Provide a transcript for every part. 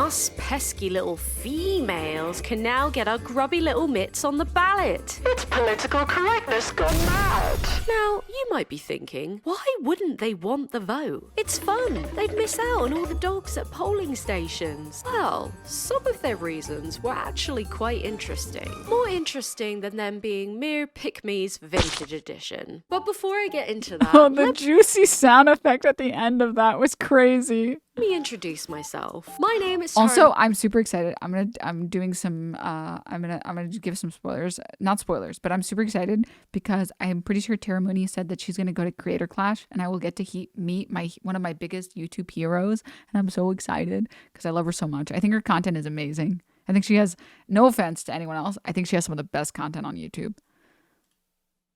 us pesky little females can now get our grubby little mitts on the ballot. It's political correctness gone mad. Now, you might be thinking, why wouldn't they want the vote? It's fun. They'd miss out on all the dogs at polling stations. Well, some of their reasons were actually quite interesting. More interesting than them being mere pick-me's vintage edition. But before I get into that, Oh, the juicy sound effect at the end of that was crazy. let me introduce myself. My name is Also, I'm super excited. I'm doing some I'm gonna give some spoilers. Not spoilers, but I'm super excited because I'm pretty sure Tara Mooney said that she's gonna go to Creator Clash and I will get to meet one of my biggest YouTube heroes, and I'm so excited because I love her so much. I think her content is amazing. I think she has, no offense to anyone else, I think she has some of the best content on YouTube.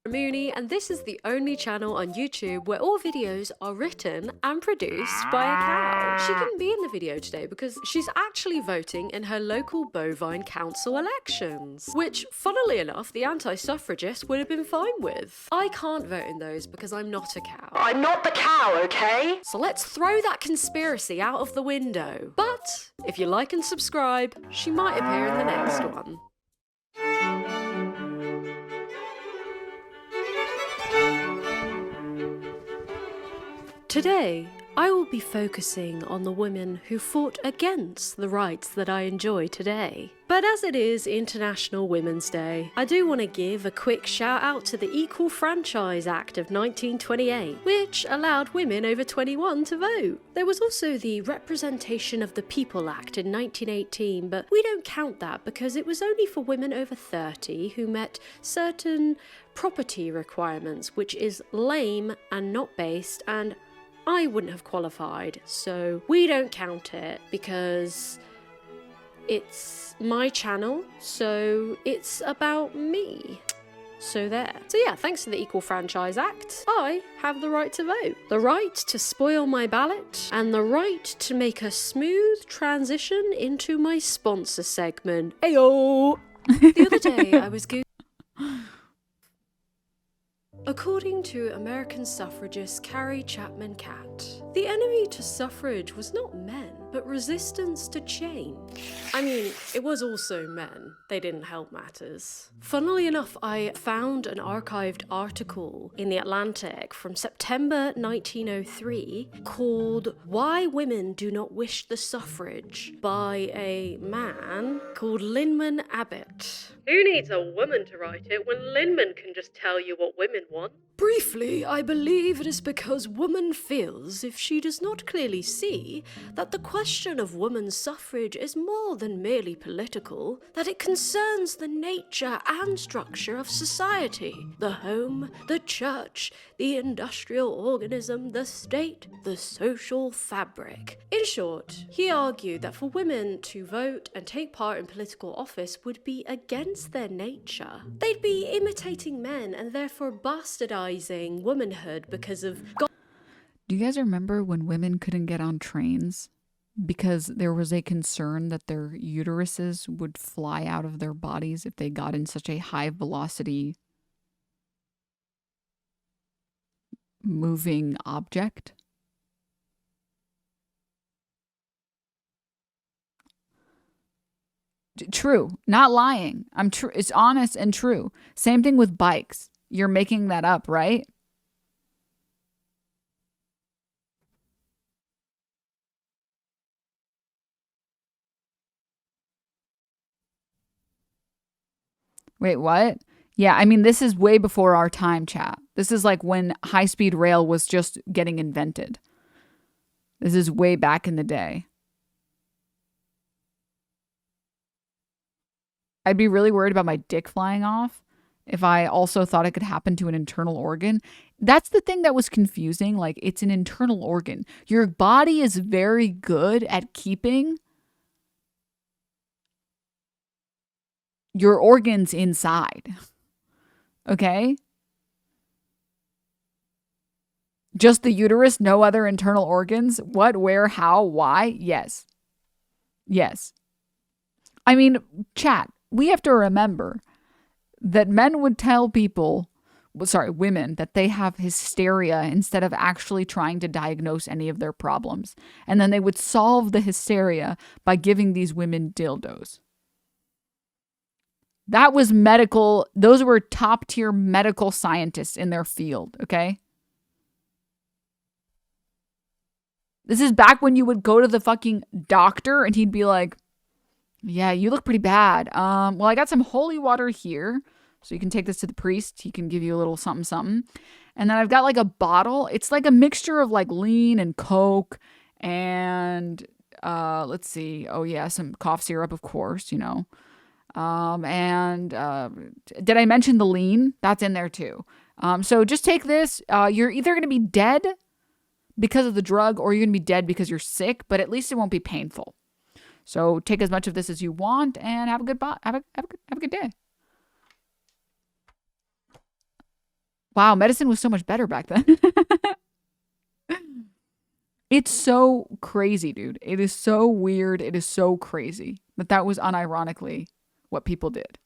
Mooney, and this is the only channel on YouTube where all videos are written and produced by a cow. She couldn't be in the video today because she's actually voting in her local bovine council elections, which, funnily enough, the anti-suffragists would have been fine with. I can't vote in those because I'm not a cow. I'm not the cow, okay? So let's throw that conspiracy out of the window. But if you like and subscribe, she might appear in the next one. Today, I will be focusing on the women who fought against the rights that I enjoy today. But as it is International Women's Day, I do want to give a quick shout out to the Equal Franchise Act of 1928, which allowed women over 21 to vote. There was also the Representation of the People Act in 1918, but we don't count that because it was only for women over 30 who met certain property requirements, which is lame and not based, and I wouldn't have qualified, so we don't count it because it's my channel, so it's about me. So there. So yeah, thanks to the Equal Franchise Act, I have the right to vote. The right to spoil my ballot, and the right to make a smooth transition into my sponsor segment. Ayo! The other day I was According to American suffragist Carrie Chapman Catt, the enemy to suffrage was not men, but resistance to change. I mean, it was also men. They didn't help matters. Funnily enough, I found an archived article in The Atlantic from September 1903 called "Why Women Do Not Wish the Suffrage" by a man called Lyman Abbott. Who needs a woman to write it when Lyman can just tell you what women want? Briefly, I believe it is because woman feels, if she does not clearly see, that the question of woman's suffrage is more than merely political, that it concerns the nature and structure of society, the home, the church, the industrial organism, the state, the social fabric. In short, he argued that for women to vote and take part in political office would be against their nature. They'd be imitating men and therefore bastardizing womanhood because of Do you guys remember when women couldn't get on trains because there was a concern that their uteruses would fly out of their bodies if they got in such a high velocity moving object? True, not lying. It's honest and true. Same thing with bikes. You're making that up, right? Wait, what? Yeah, I mean, this is way before our time, chat. This is like when high-speed rail was just getting invented. This is way back in the day. I'd be really worried about my dick flying off if I also thought it could happen to an internal organ. That's the thing that was confusing. Like, it's an internal organ. Your body is very good at keeping your organs inside. Okay? Just the uterus, no other internal organs? What, where, how, why? Yes. Yes. I mean, chat, we have to remember that men would tell people women, that they have hysteria instead of actually trying to diagnose any of their problems. And then they would solve the hysteria by giving these women dildos. That was medical. Those were top tier medical scientists in their field, okay? This is back when you would go to the fucking doctor and he'd be like, yeah, you look pretty bad. Well, I got some holy water here. So you can take this to the priest. He can give you a little something, something. And then I've got like a bottle. It's like a mixture of like lean and Coke and let's see. Oh yeah, some cough syrup, of course, you know. Did I mention the lean? That's in there too. So just take this. You're either going to be dead because of the drug or you're going to be dead because you're sick, but at least it won't be painful. So take as much of this as you want and have a good have a good day. Wow, medicine was so much better back then. It's so crazy, dude. It is so weird. It is so crazy that was unironically what people did.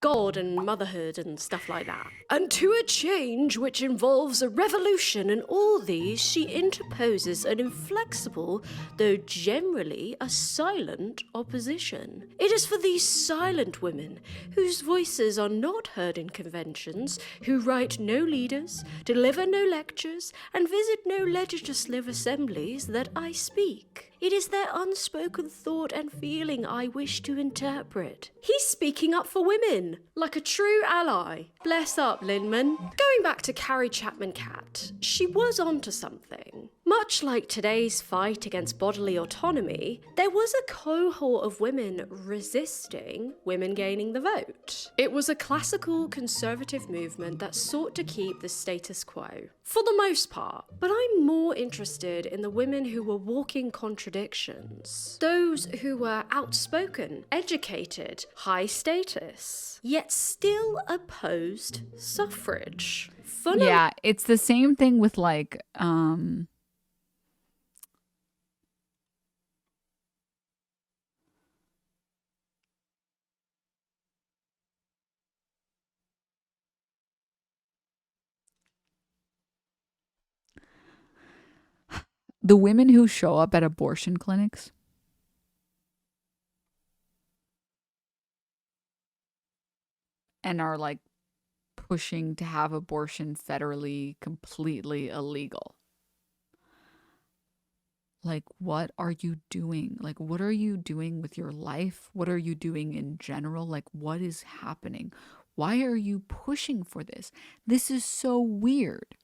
God and motherhood and stuff like that. And to a change which involves a revolution in all these, she interposes an inflexible, though generally a silent opposition. It is for these silent women, whose voices are not heard in conventions, who write no leaders, deliver no lectures, and visit no legislative assemblies, that I speak. It is their unspoken thought and feeling I wish to interpret. He's speaking up for women, like a true ally. Bless up, Linman. Going back to Carrie Chapman Catt, she was onto something. Much like today's fight against bodily autonomy, there was a cohort of women resisting women gaining the vote. It was a classical conservative movement that sought to keep the status quo, for the most part. But I'm more interested in the women who were walking contradictions. Those who were outspoken, educated, high status, yet still opposed suffrage. Yeah, it's the same thing with like, the women who show up at abortion clinics. And are like pushing to have abortion federally completely illegal. Like, what are you doing? Like, what are you doing with your life? What are you doing in general? Like, what is happening? Why are you pushing for this? This is so weird.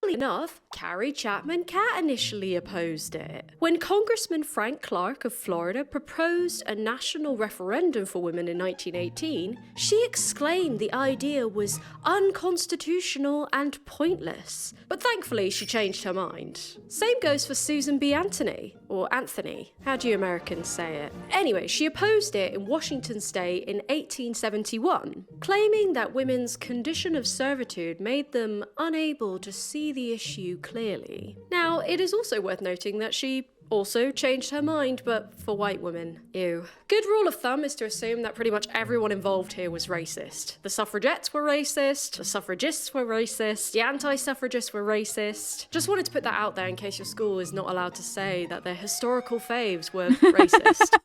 Enough, Carrie Chapman Catt initially opposed it. When Congressman Frank Clark of Florida proposed a national referendum for women in 1918, she exclaimed the idea was unconstitutional and pointless. But thankfully, she changed her mind. Same goes for Susan B. Anthony, or Anthony. How do you Americans say it? Anyway, she opposed it in Washington State in 1871, claiming that women's condition of servitude made them unable to see the issue clearly. Now, it is also worth noting that she also changed her mind, but for white women. Ew. Good rule of thumb is to assume that pretty much everyone involved here was racist. The suffragettes were racist, the suffragists were racist, the anti-suffragists were racist. Just wanted to put that out there in case your school is not allowed to say that their historical faves were racist.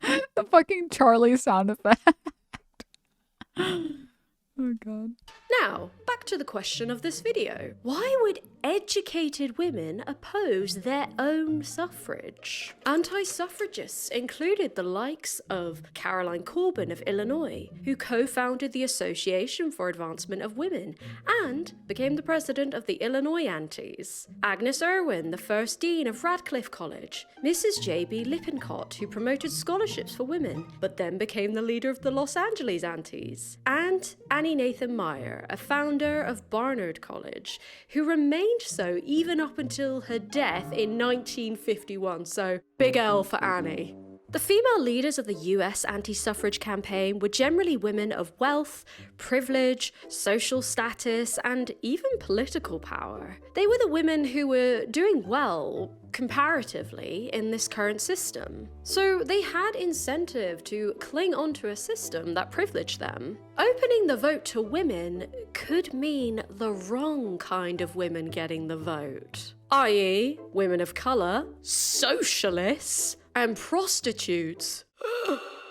The fucking Charlie sound effect. Oh god. Now, back to the question of this video. Why would educated women oppose their own suffrage? Anti-suffragists included the likes of Caroline Corbin of Illinois, who co-founded the Association for Advancement of Women and became the president of the Illinois Antis. Agnes Irwin, the first dean of Radcliffe College. Mrs. J.B. Lippincott, who promoted scholarships for women, but then became the leader of the Los Angeles Antis. And Annie Nathan Meyer, a founder of Barnard College, who remained so even up until her death in 1951, so big L for Annie. The female leaders of the US anti-suffrage campaign were generally women of wealth, privilege, social status, and even political power. They were the women who were doing well, comparatively in this current system. So they had incentive to cling onto a system that privileged them. Opening the vote to women could mean the wrong kind of women getting the vote, i.e. women of colour, socialists, and prostitutes.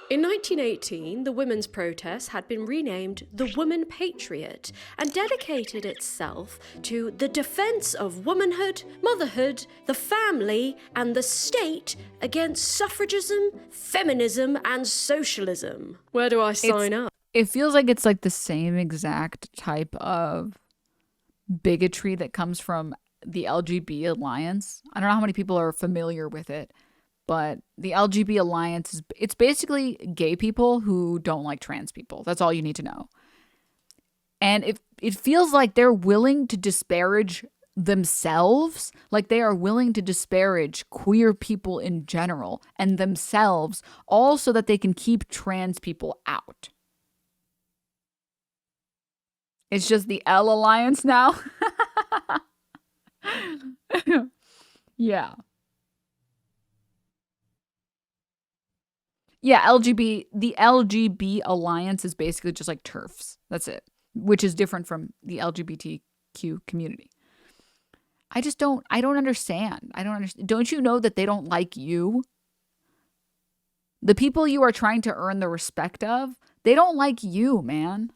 In 1918, the women's protest had been renamed the Woman Patriot and dedicated itself to the defense of womanhood, motherhood, the family, and the state against suffragism, feminism, and socialism. Where do I sign up? It feels like it's like the same exact type of bigotry that comes from the LGBT Alliance. I don't know how many people are familiar with it, but the LGBT Alliance it's basically gay people who don't like trans people. That's all you need to know. And it feels like they're willing to disparage themselves, like they are willing to disparage queer people in general and themselves, all so that they can keep trans people out. It's just the L Alliance now. Yeah. Yeah, the LGB Alliance is basically just like TERFs. That's it, which is different from the LGBTQ community. I don't understand. Don't you know that they don't like you? The people you are trying to earn the respect of, they don't like you, man.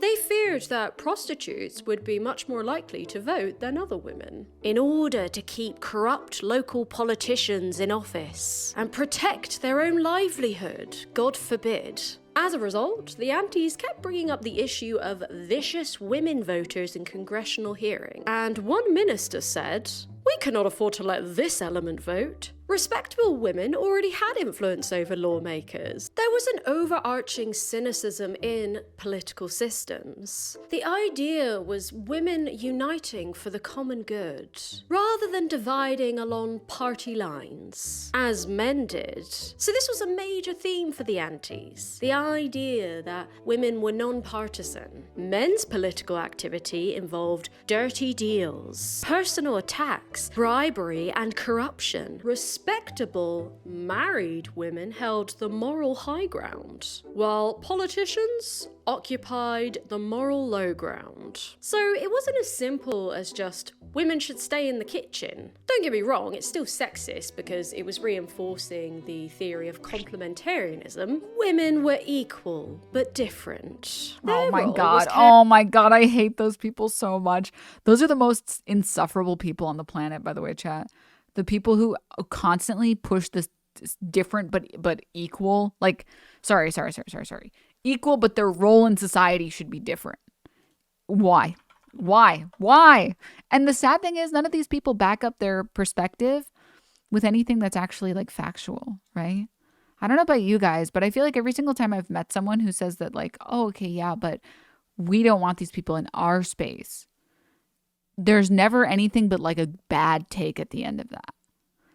They feared that prostitutes would be much more likely to vote than other women, in order to keep corrupt local politicians in office and protect their own livelihood, God forbid. As a result, the antis kept bringing up the issue of vicious women voters in congressional hearings, and one minister said, "We cannot afford to let this element vote." Respectable women already had influence over lawmakers. There was an overarching cynicism in political systems. The idea was women uniting for the common good, rather than dividing along party lines, as men did. So this was a major theme for the antis. The idea that women were non-partisan. Men's political activity involved dirty deals, personal attacks, bribery, and corruption. Respectable, married women held the moral high ground, while politicians occupied the moral low ground. So it wasn't as simple as just women should stay in the kitchen. Don't get me wrong, it's still sexist because it was reinforcing the theory of complementarianism. Women were equal, but different. Oh my god, I hate those people so much. Those are the most insufferable people on the planet, by the way, chat. The people who constantly push this different but equal, like, sorry. Equal, but their role in society should be different. Why? And the sad thing is none of these people back up their perspective with anything that's actually like factual, right? I don't know about you guys, but I feel like every single time I've met someone who says that like, oh, okay, yeah, but we don't want these people in our space, there's never anything but like a bad take at the end of that.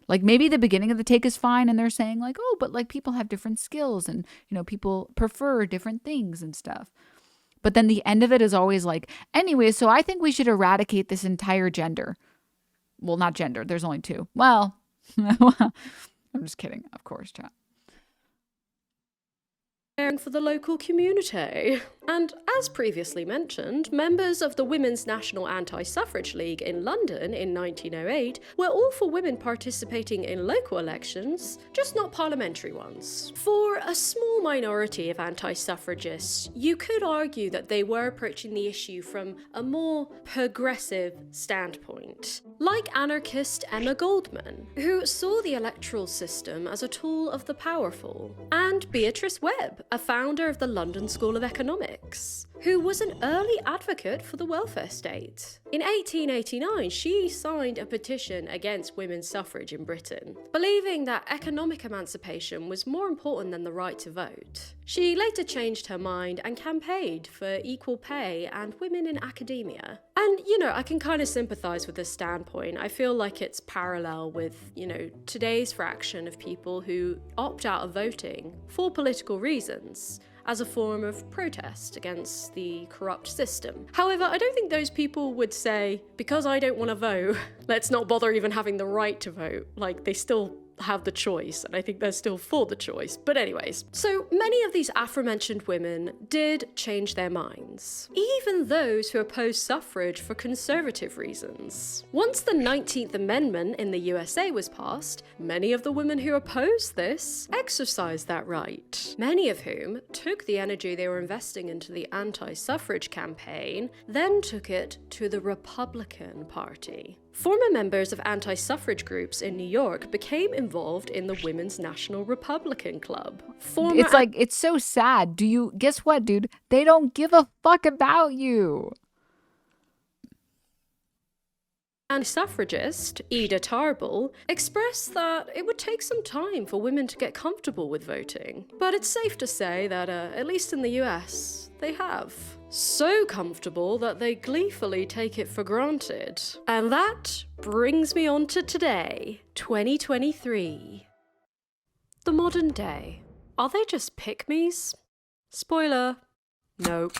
Like maybe the beginning of the take is fine and they're saying like, oh, but like people have different skills and, you know, people prefer different things and stuff. But then the end of it is always like, anyway, so I think we should eradicate this entire gender. Well, not gender. There's only two. Well, I'm just kidding. Of course, chat. For the local community. And as previously mentioned, members of the Women's National Anti-Suffrage League in London in 1908 were all for women participating in local elections, just not parliamentary ones. For a small minority of anti-suffragists, you could argue that they were approaching the issue from a more progressive standpoint, like anarchist Emma Goldman, who saw the electoral system as a tool of the powerful, and Beatrice Webb, a founder of the London School of Economics, who was an early advocate for the welfare state. In 1889, she signed a petition against women's suffrage in Britain, believing that economic emancipation was more important than the right to vote. She later changed her mind and campaigned for equal pay and women in academia. And, you know, I can kind of sympathize with this standpoint. I feel like it's parallel with, you know, today's fraction of people who opt out of voting for political reasons, as a form of protest against the corrupt system. However, I don't think those people would say, because I don't want to vote, let's not bother even having the right to vote. Like, they still have the choice, and I think they're still for the choice. But anyways, so many of these aforementioned women did change their minds, even those who opposed suffrage for conservative reasons. Once the 19th Amendment in the USA was passed, many of the women who opposed this exercised that right, many of whom took the energy they were investing into the anti-suffrage campaign, then took it to the Republican Party. Former members of anti-suffrage groups in New York became involved in the Women's National Republican Club. It's so sad. Guess what, dude? They don't give a fuck about you. Anti-suffragist Ida Tarbell expressed that it would take some time for women to get comfortable with voting. But it's safe to say that, at least in the US, they have. So comfortable that they gleefully take it for granted. And that brings me on to today, 2023. The modern day. Are they just pick-me's? Spoiler, nope.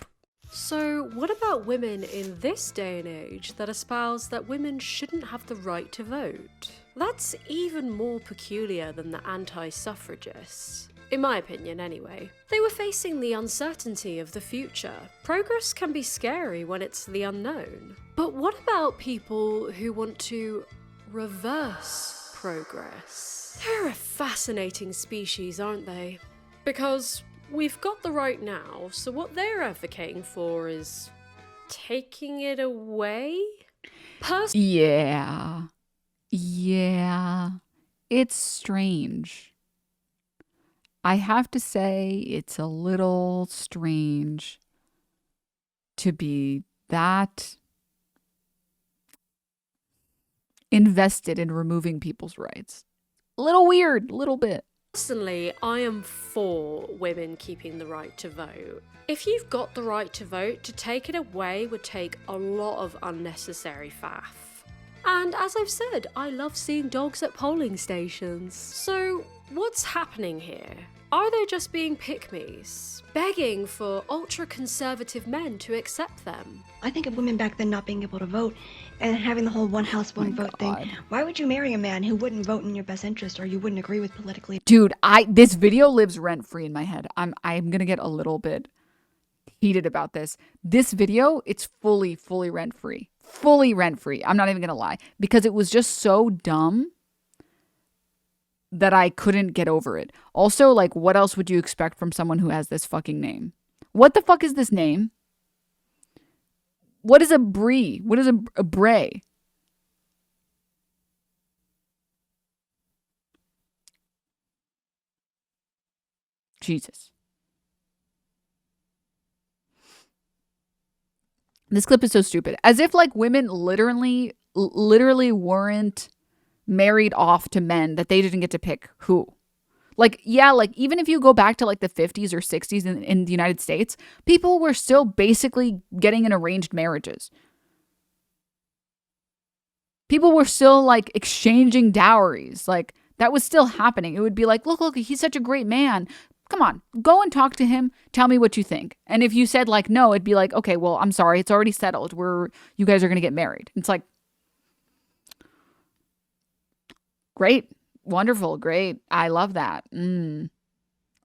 So what about women in this day and age that espouse that women shouldn't have the right to vote? That's even more peculiar than the anti-suffragists. In my opinion, anyway. They were facing the uncertainty of the future. Progress can be scary when it's the unknown. But what about people who want to reverse progress? They're a fascinating species, aren't they? Because we've got the right now, so what they're advocating for is taking it away? Yeah. It's strange. I have to say, it's a little strange to be that invested in removing people's rights. A little weird, a little bit. Personally, I am for women keeping the right to vote. If you've got the right to vote, to take it away would take a lot of unnecessary faff. And as I've said, I love seeing dogs at polling stations. So what's happening here? Are they just being pick-me's, begging for ultra-conservative men to accept them? I think of women back then not being able to vote and having the whole one house, one vote thing. Why would you marry a man who wouldn't vote in your best interest or you wouldn't agree with politically? Dude, this video lives rent-free in my head. I'm gonna get a little bit heated about this. This video, it's fully rent-free. Fully rent-free. I'm not even gonna lie. Because it was just so dumb that I couldn't get over it. Also, like, what else would you expect from someone who has this fucking name? What the fuck is this name? What is a brie? What is a bray? Jesus. This clip is so stupid. As if, like, women literally weren't married off to men that they didn't get to pick who. Like, yeah, like, even if you go back to, like, the 50s or 60s in the United States, people were still basically getting in arranged marriages. People were still, like, exchanging dowries. Like, that was still happening. It would be like, look, he's such a great man. Come on, go and talk to him. Tell me what you think. And if you said, like, no, it'd be like, okay, well, I'm sorry. It's already settled. You guys are going to get married. It's like, great. Wonderful. Great. I love that.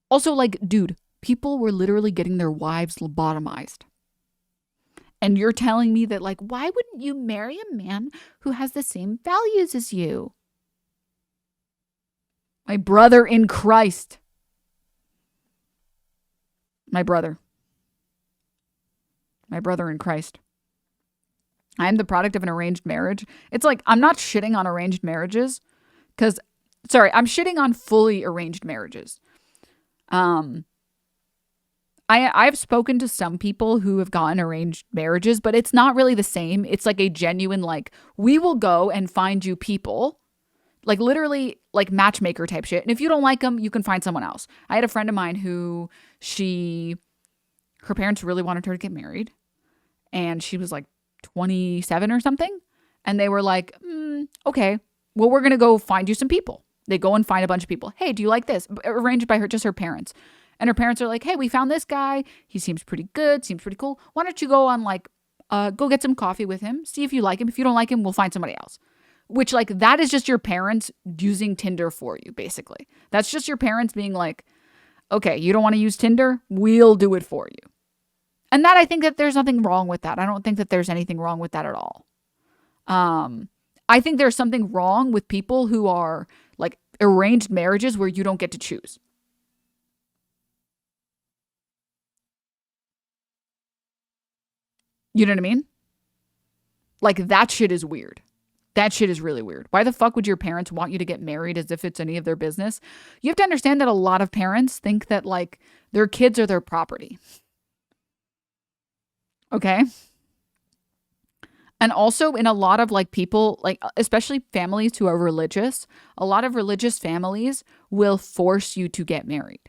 Also, like, dude, people were literally getting their wives lobotomized. And you're telling me that, like, why wouldn't you marry a man who has the same values as you? My brother in Christ. My brother in Christ. I am the product of an arranged marriage. It's like, I'm not shitting on arranged marriages. Because, sorry, I'm shitting on fully arranged marriages. I've spoken to some people who have gotten arranged marriages, but it's not really the same. It's like a genuine, like, we will go and find you people. Like, literally, like, matchmaker type shit. And if you don't like them, you can find someone else. I had a friend of mine who her parents really wanted her to get married. And she was like 27 or something. And they were like, okay. Well, we're going to go find you some people. They go and find a bunch of people. Hey, do you like this? Arranged by just her parents. And her parents are like, hey, we found this guy. He seems pretty good, seems pretty cool. Why don't you go on like, go get some coffee with him, see if you like him. If you don't like him, we'll find somebody else. Which like, that is just your parents using Tinder for you, basically. That's just your parents being like, okay, you don't want to use Tinder? We'll do it for you. And that, I think that there's nothing wrong with that. I don't think that there's anything wrong with that at all. I think there's something wrong with people who are like arranged marriages where you don't get to choose. You know what I mean? Like, that shit is weird. That shit is really weird. Why the fuck would your parents want you to get married as if it's any of their business? You have to understand that a lot of parents think that like their kids are their property. Okay? And also in a lot of like people, like especially families who are religious, a lot of religious families will force you to get married.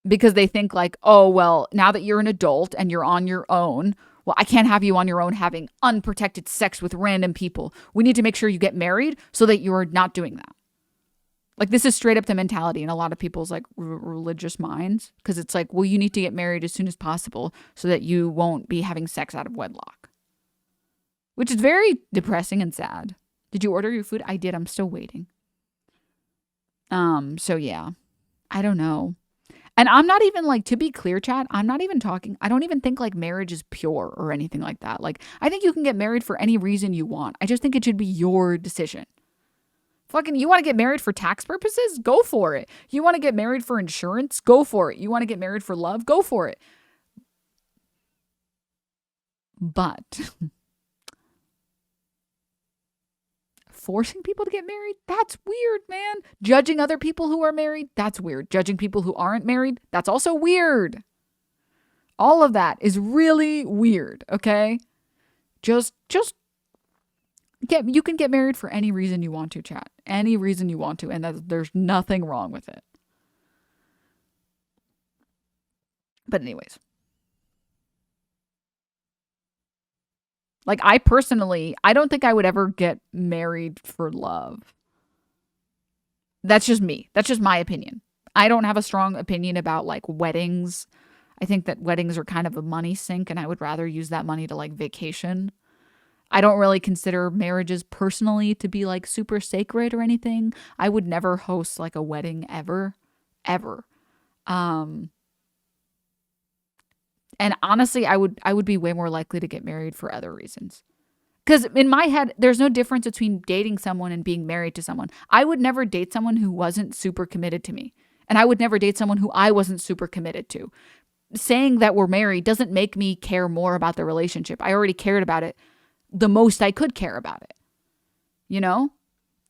Because they think like, oh, well, now that you're an adult and you're on your own, well, I can't have you on your own having unprotected sex with random people. We need to make sure you get married so that you're not doing that. Like, this is straight up the mentality in a lot of people's like religious minds. Because it's like, well, you need to get married as soon as possible so that you won't be having sex out of wedlock. Which is very depressing and sad. Did you order your food? I did. I'm still waiting. So yeah, I don't know. And I'm not even like, to be clear, chat, I'm not even talking, I don't even think like marriage is pure or anything like that. Like, I think you can get married for any reason you want. I just think it should be your decision. Fucking, you want to get married for tax purposes? Go for it. You want to get married for insurance? Go for it. You want to get married for love? Go for it. But forcing people to get married? That's weird, man. Judging other people who are married? That's weird. Judging people who aren't married? That's also weird. All of that is really weird, okay? Just you can get married for any reason you want to, chat. Any reason you want to, and there's nothing wrong with it. But anyways. Like, I personally, I don't think I would ever get married for love. That's just me. That's just my opinion. I don't have a strong opinion about like weddings. I think that weddings are kind of a money sink and I would rather use that money to like vacation. I don't really consider marriages personally to be like super sacred or anything. I would never host like a wedding ever. And honestly, I would be way more likely to get married for other reasons. Because in my head, there's no difference between dating someone and being married to someone. I would never date someone who wasn't super committed to me. And I would never date someone who I wasn't super committed to. Saying that we're married doesn't make me care more about the relationship. I already cared about it the most I could care about it. You know?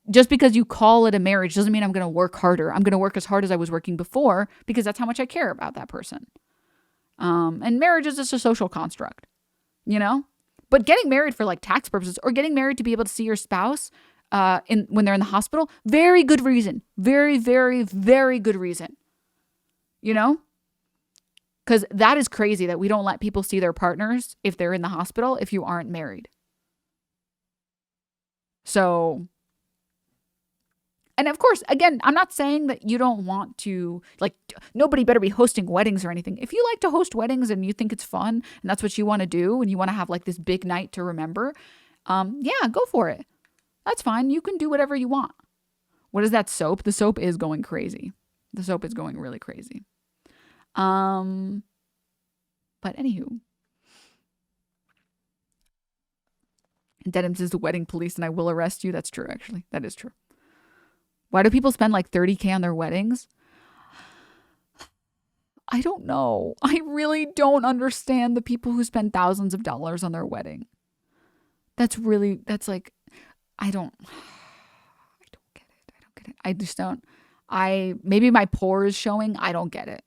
Just because you call it a marriage doesn't mean I'm going to work harder. I'm going to work as hard as I was working before because that's how much I care about that person. And marriage is just a social construct, you know? But getting married for like tax purposes or getting married to be able to see your spouse when they're in the hospital, very good reason. Very, very, very good reason. You know? Because that is crazy that we don't let people see their partners if they're in the hospital if you aren't married. So... And of course, again, I'm not saying that you don't want to, like, nobody better be hosting weddings or anything. If you like to host weddings and you think it's fun and that's what you want to do and you want to have like this big night to remember, yeah, go for it. That's fine. You can do whatever you want. What is that soap? The soap is going crazy. The soap is going really crazy. But anywho. Denims is the wedding police and I will arrest you. That's true, actually. That is true. Why do people spend like $30,000 on their weddings? I don't know. I really don't understand the people who spend thousands of dollars on their wedding. That's like, I don't get it. I just don't. Maybe my pore is showing. I don't get it.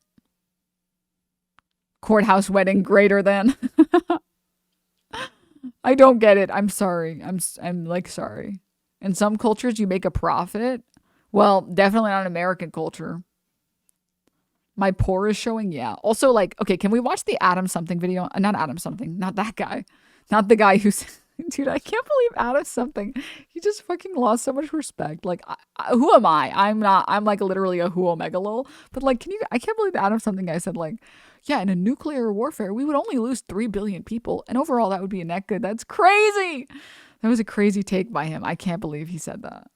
Courthouse wedding greater than. I don't get it. I'm sorry. I'm like, sorry. In some cultures, you make a profit. Well, definitely not American culture. My pore is showing, yeah. Also, like, okay, can we watch the Adam something video? Not Adam something, not that guy. Not the guy who's... Dude, I can't believe out of something he just fucking lost so much respect. Like, who am I? I'm like literally a who omega lol. But like, I can't believe out of something I said like, yeah, in a nuclear warfare, we would only lose 3 billion people. And overall, that would be a net good. That's crazy. That was a crazy take by him. I can't believe he said that.